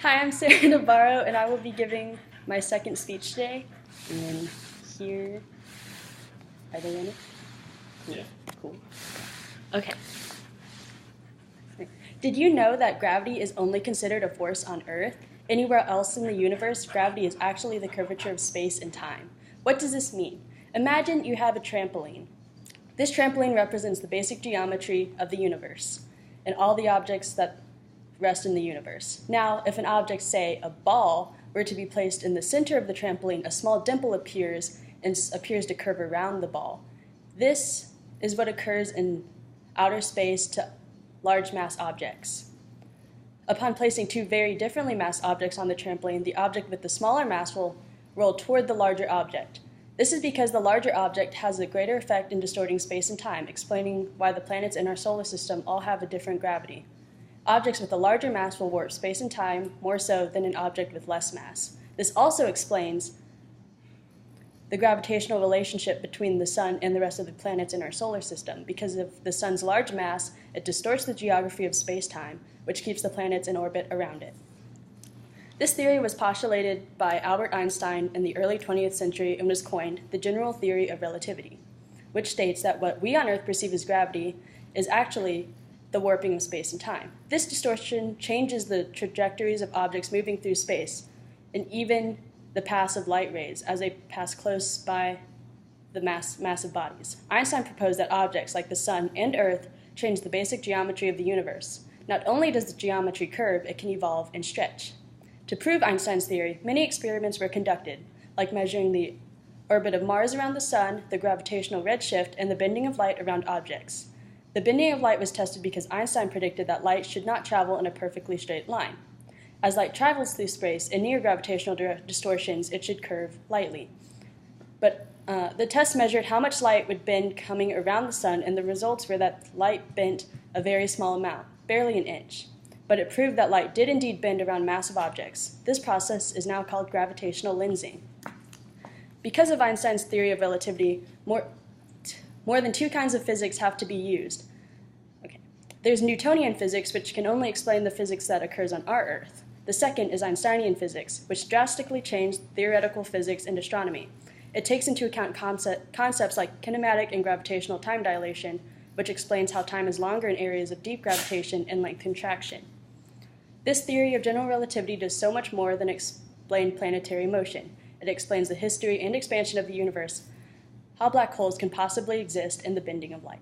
Hi, I'm Sarah Navarro, and I will be giving my second speech today. And then here, are they ready? Cool. Yeah. Cool. Okay. Did you know that gravity is only considered a force on Earth? Anywhere else in the universe, gravity is actually the curvature of space and time. What does this mean? Imagine you have a trampoline. This trampoline represents the basic geometry of the universe and all the objects that rest in the universe. Now, if an object, say a ball, were to be placed in the center of the trampoline, a small dimple appears and appears to curve around the ball. This is what occurs in outer space to large mass objects. Upon placing two very differently massed objects on the trampoline, the object with the smaller mass will roll toward the larger object. This is because the larger object has a greater effect in distorting space and time, explaining why the planets in our solar system all have a different gravity. Objects with a larger mass will warp space and time more so than an object with less mass. This also explains the gravitational relationship between the Sun and the rest of the planets in our solar system. Because of the Sun's large mass, it distorts the geography of space-time, which keeps the planets in orbit around it. This theory was postulated by Albert Einstein in the early 20th century and was coined the general theory of relativity, which states that what we on Earth perceive as gravity is actually the warping of space and time. This distortion changes the trajectories of objects moving through space, and even the paths of light rays as they pass close by the massive bodies. Einstein proposed that objects like the Sun and Earth change the basic geometry of the universe. Not only does the geometry curve, it can evolve and stretch. To prove Einstein's theory, many experiments were conducted, like measuring the orbit of Mars around the Sun, the gravitational redshift, and the bending of light around objects. The bending of light was tested because Einstein predicted that light should not travel in a perfectly straight line. As light travels through space in near gravitational distortions, it should curve lightly. But the test measured how much light would bend coming around the Sun, and the results were that light bent a very small amount, barely an inch. But it proved that light did indeed bend around massive objects. This process is now called gravitational lensing. Because of Einstein's theory of relativity, more than two kinds of physics have to be used. There's Newtonian physics, which can only explain the physics that occurs on our Earth. The second is Einsteinian physics, which drastically changed theoretical physics and astronomy. It takes into account concepts like kinematic and gravitational time dilation, which explains how time is longer in areas of deep gravitation and length contraction. This theory of general relativity does so much more than explain planetary motion. It explains the history and expansion of the universe, how black holes can possibly exist, and the bending of light.